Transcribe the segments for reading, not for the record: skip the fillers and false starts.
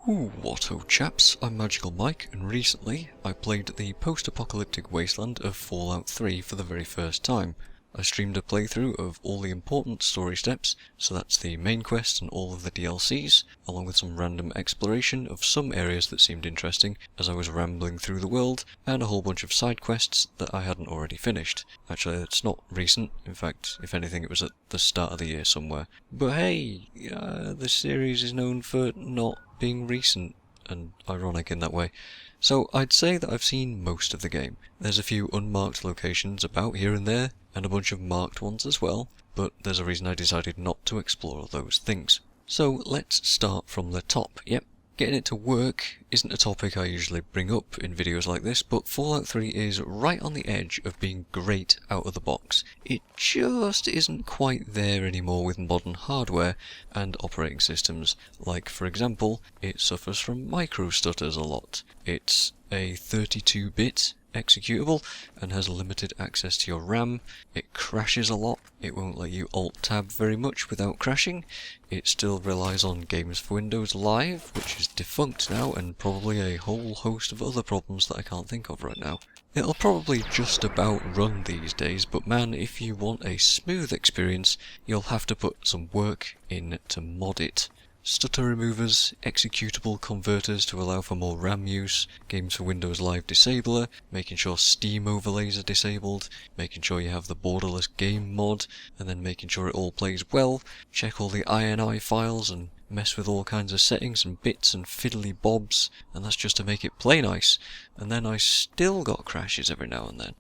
What ho chaps, I'm MagicalMike, and recently I played the post-apocalyptic wasteland of Fallout 3 for the very first time. I streamed a playthrough of all the important story steps, so that's the main quest and all of the DLCs, along with some random exploration of some areas that seemed interesting as I was rambling through the world, and a whole bunch of side quests that I hadn't already finished. Actually, it's not recent, in fact, if anything it was at the start of the year somewhere. But hey, the series is known for not being recent and ironic in that way. So I'd say that I've seen most of the game. There's a few unmarked locations about here and there, and a bunch of marked ones as well, but there's a reason I decided not to explore those things. So let's start from the top. Yep, getting it to work isn't a topic I usually bring up in videos like this, but Fallout 3 is right on the edge of being great out of the box. It just isn't quite there anymore with modern hardware and operating systems. Like, for example, it suffers from micro stutters a lot. It's a 32-bit executable and has limited access to your RAM. It crashes a lot. It won't let you alt-tab very much without crashing. It still relies on Games for Windows Live, which is defunct now, and probably a whole host of other problems that I can't think of right now. It'll probably just about run these days, but man, if you want a smooth experience, you'll have to put some work in to mod it. Stutter removers, executable converters to allow for more RAM use, Games for Windows Live disabler, making sure Steam overlays are disabled, making sure you have the borderless game mod, and then making sure it all plays well, check all the INI files and mess with all kinds of settings and bits and fiddly bobs, and that's just to make it play nice, and then I still got crashes every now and then.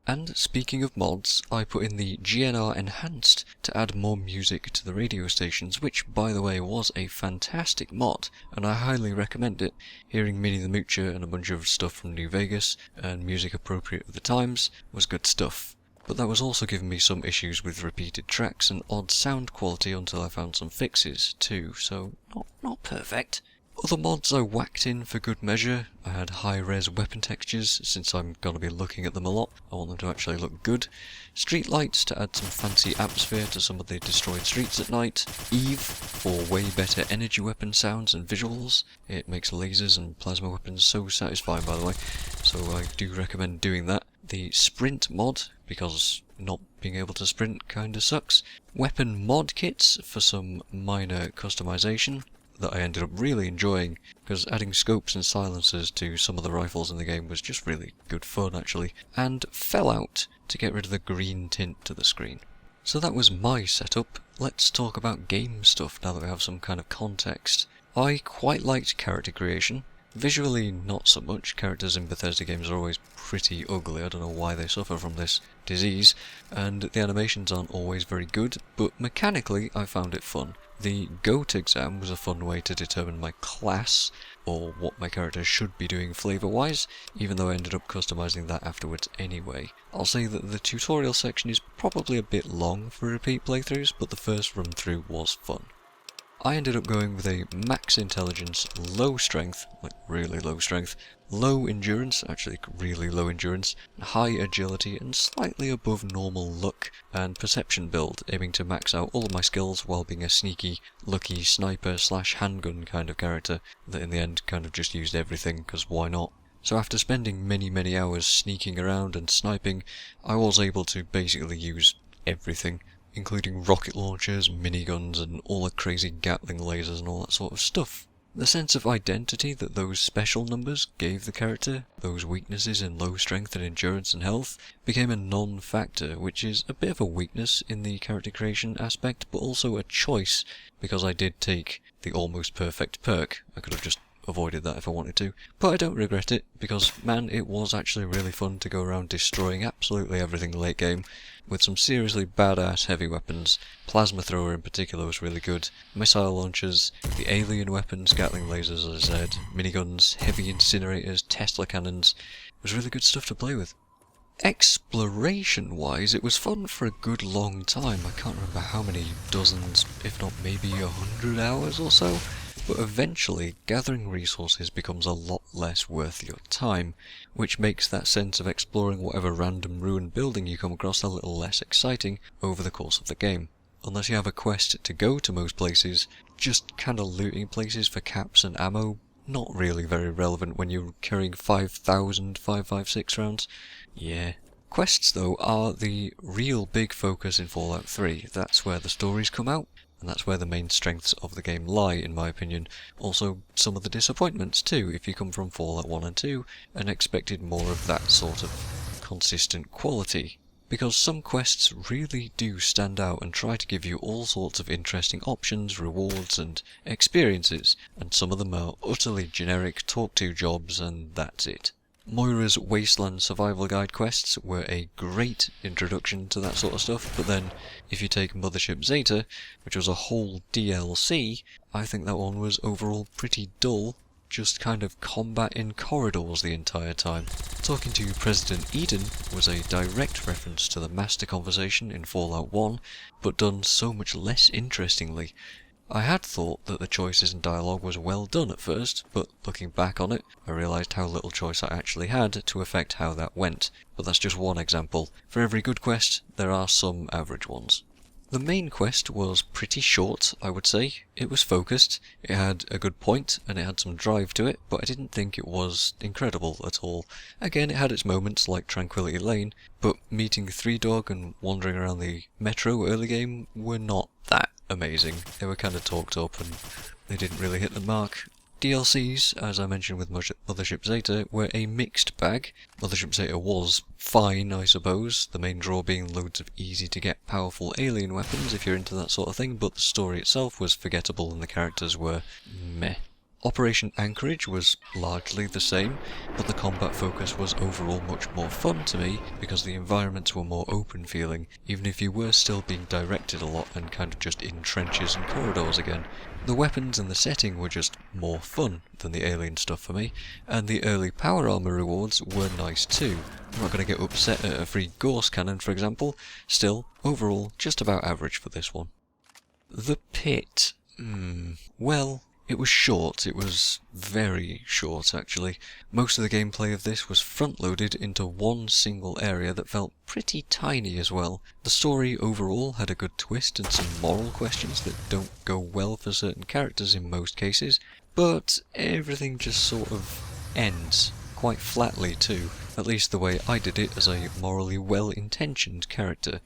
And speaking of mods, I put in the GNR Enhanced to add more music to the radio stations, which, by the way, was a fantastic mod, and I highly recommend it. Hearing Minnie the Moocher and a bunch of stuff from New Vegas, and music appropriate for the times, was good stuff. But that was also giving me some issues with repeated tracks and odd sound quality until I found some fixes, too, so not perfect. Other mods I whacked in for good measure. I had high-res weapon textures, since I'm going to be looking at them a lot. I want them to actually look good. Street lights to add some fancy atmosphere to some of the destroyed streets at night. Eve for way better energy weapon sounds and visuals. It makes lasers and plasma weapons so satisfying, by the way, so I do recommend doing that. The sprint mod, because not being able to sprint kinda sucks. Weapon mod kits for some minor customization that I ended up really enjoying, because adding scopes and silencers to some of the rifles in the game was just really good fun actually, and Fallout to get rid of the green tint to the screen. So that was my setup. Let's talk about game stuff now that we have some kind of context. I quite liked character creation. Visually, not so much. Characters in Bethesda games are always pretty ugly. I don't know why they suffer from this disease, and the animations aren't always very good, but mechanically I found it fun. The GOAT exam was a fun way to determine my class, or what my character should be doing flavour-wise, even though I ended up customising that afterwards anyway. I'll say that the tutorial section is probably a bit long for repeat playthroughs, but the first run through was fun. I ended up going with a max intelligence, low strength, like really low strength, low endurance, actually really low endurance, high agility and slightly above normal luck and perception build, aiming to max out all of my skills while being a sneaky, lucky sniper slash handgun kind of character that in the end kind of just used everything, because why not? So after spending many hours sneaking around and sniping, I was able to basically use everything, including rocket launchers, miniguns, and all the crazy Gatling lasers and all that sort of stuff. The sense of identity that those special numbers gave the character, those weaknesses in low strength and endurance and health, became a non-factor, which is a bit of a weakness in the character creation aspect, but also a choice, because I did take the almost perfect perk. I could have just avoided that if I wanted to, but I don't regret it, because man, it was actually really fun to go around destroying absolutely everything late game, with some seriously badass heavy weapons. Plasma thrower in particular was really good, missile launchers, the alien weapons, Gatling lasers as I said, miniguns, heavy incinerators, Tesla cannons. It was really good stuff to play with. Exploration-wise, it was fun for a good long time. I can't remember how many dozens, if not maybe 100 hours or so. But eventually, gathering resources becomes a lot less worth your time, which makes that sense of exploring whatever random ruined building you come across a little less exciting over the course of the game. Unless you have a quest to go to most places, just kinda looting places for caps and ammo not really very relevant when you're carrying 5,000 5.56 rounds. Yeah. Quests, though, are the real big focus in Fallout 3. That's where the stories come out, and that's where the main strengths of the game lie, in my opinion. Also, some of the disappointments, too, if you come from Fallout 1 and 2 and expected more of that sort of consistent quality. Because some quests really do stand out and try to give you all sorts of interesting options, rewards, and experiences, and some of them are utterly generic talk-to jobs, and that's it. Moira's Wasteland Survival Guide quests were a great introduction to that sort of stuff, but then if you take Mothership Zeta, which was a whole DLC, I think that one was overall pretty dull, just kind of combat in corridors the entire time. Talking to President Eden was a direct reference to the Master Conversation in Fallout 1, but done so much less interestingly. I had thought that the choices and dialogue was well done at first, but looking back on it, I realised how little choice I actually had to affect how that went. But that's just one example. For every good quest, there are some average ones. The main quest was pretty short, I would say. It was focused, it had a good point, and it had some drive to it, but I didn't think it was incredible at all. Again, it had its moments like Tranquility Lane, but meeting Three Dog and wandering around the metro early game were not that amazing. They were kind of talked up and they didn't really hit the mark. DLCs, as I mentioned with Mothership Zeta, were a mixed bag. Mothership Zeta was fine, I suppose, the main draw being loads of easy-to-get powerful alien weapons if you're into that sort of thing, but the story itself was forgettable and the characters were meh. Operation Anchorage was largely the same, but the combat focus was overall much more fun to me because the environments were more open feeling, even if you were still being directed a lot and kind of just in trenches and corridors again. The weapons and the setting were just more fun than the alien stuff for me, and the early power armor rewards were nice too. I'm not going to get upset at a free Gauss cannon, for example. Still, overall, just about average for this one. The Pit. Well, it was short. It was very short, actually. Most of the gameplay of this was front-loaded into one single area that felt pretty tiny as well. The story overall had a good twist and some moral questions that don't go well for certain characters in most cases, but everything just sort of ends. Quite flatly too, at least the way I did it as a morally well-intentioned character.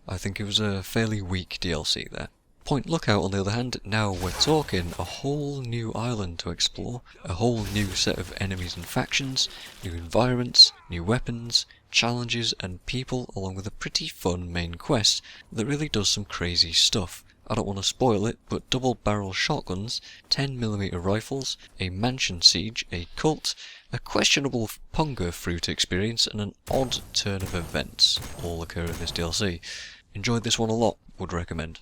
I think it was a fairly weak DLC there. Point Lookout, on the other hand, now we're talking a whole new island to explore, a whole new set of enemies and factions, new environments, new weapons, challenges and people, along with a pretty fun main quest that really does some crazy stuff. I don't want to spoil it, but double-barrel shotguns, 10mm rifles, a mansion siege, a cult, a questionable punga fruit experience, and an odd turn of events all occur in this DLC. Enjoyed this one a lot, would recommend.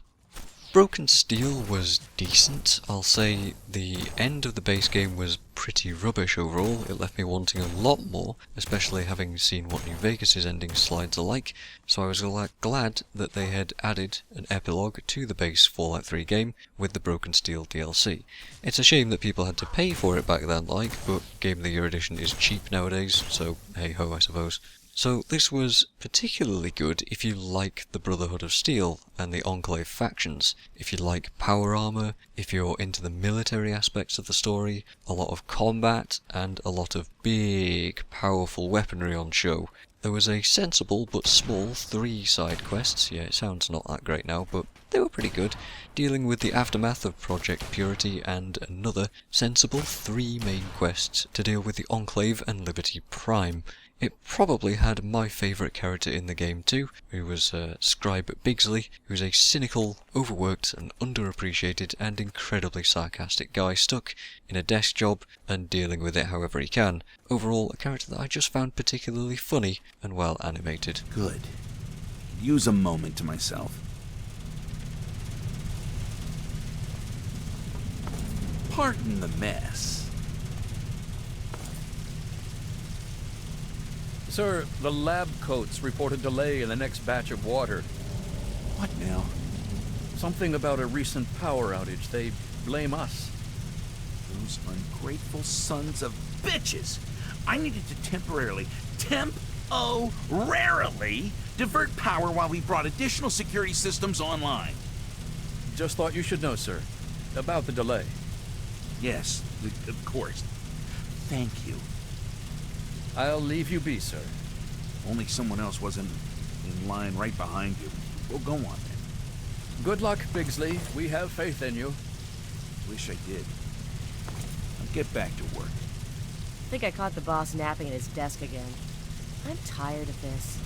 Broken Steel was decent. I'll say the end of the base game was pretty rubbish overall. It left me wanting a lot more, especially having seen what New Vegas' ending slides are like, so I was glad that they had added an epilogue to the base Fallout 3 game with the Broken Steel DLC. It's a shame that people had to pay for it back then, but Game of the Year edition is cheap nowadays, so hey ho, I suppose. So this was particularly good if you like the Brotherhood of Steel and the Enclave factions, if you like power armor, if you're into the military aspects of the story, a lot of combat, and a lot of big, powerful weaponry on show. There was a sensible but small 3 side quests, yeah, it sounds not that great now, but they were pretty good, dealing with the aftermath of Project Purity and another sensible 3 main quests to deal with the Enclave and Liberty Prime. It probably had my favourite character in the game too, who was Scribe Bigsley, who's a cynical, overworked and underappreciated and incredibly sarcastic guy stuck in a desk job and dealing with it however he can. Overall, a character that I just found particularly funny and well animated. Good. Use a moment to myself. Pardon the mess. Sir, the lab coats report a delay in the next batch of water. What now? Something about a recent power outage. They blame us. Those ungrateful sons of bitches! I needed to temporarily divert power while we brought additional security systems online. Just thought you should know, sir, about the delay. Yes, Of course. Thank you. I'll leave you be, sir. Only someone else wasn't in line right behind you. Well, go on then. Good luck, Bigsley. We have faith in you. Wish I did. Now get back to work. I think I caught the boss napping at his desk again. I'm tired of this.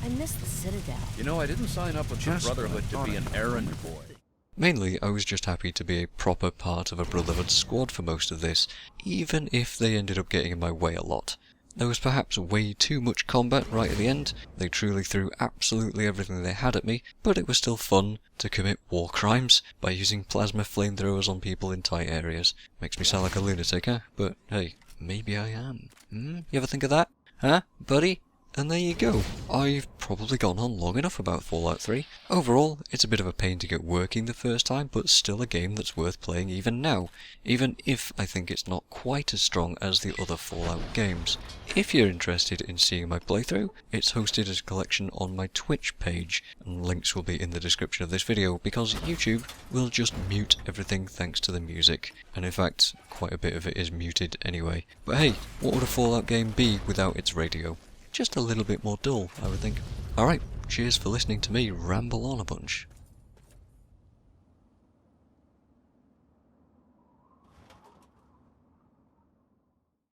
I miss the Citadel. You know, I didn't sign up with the Just Brotherhood to what I be an thought. errand boy. Mainly, I was just happy to be a proper part of a Brotherhood squad for most of this, even if they ended up getting in my way a lot. There was perhaps way too much combat right at the end. They truly threw absolutely everything they had at me, but it was still fun to commit war crimes by using plasma flamethrowers on people in tight areas. Makes me sound like a lunatic, huh? But hey, maybe I am. You ever think of that? Huh, buddy? And there you go. I've probably gone on long enough about Fallout 3. Overall, it's a bit of a pain to get working the first time, but still a game that's worth playing even now, even if I think it's not quite as strong as the other Fallout games. If you're interested in seeing my playthrough, it's hosted as a collection on my Twitch page, and links will be in the description of this video, because YouTube will just mute everything thanks to the music, and in fact, quite a bit of it is muted anyway. But hey, what would a Fallout game be without its radio? Just a little bit more dull, I would think. Alright, cheers for listening to me ramble on a bunch.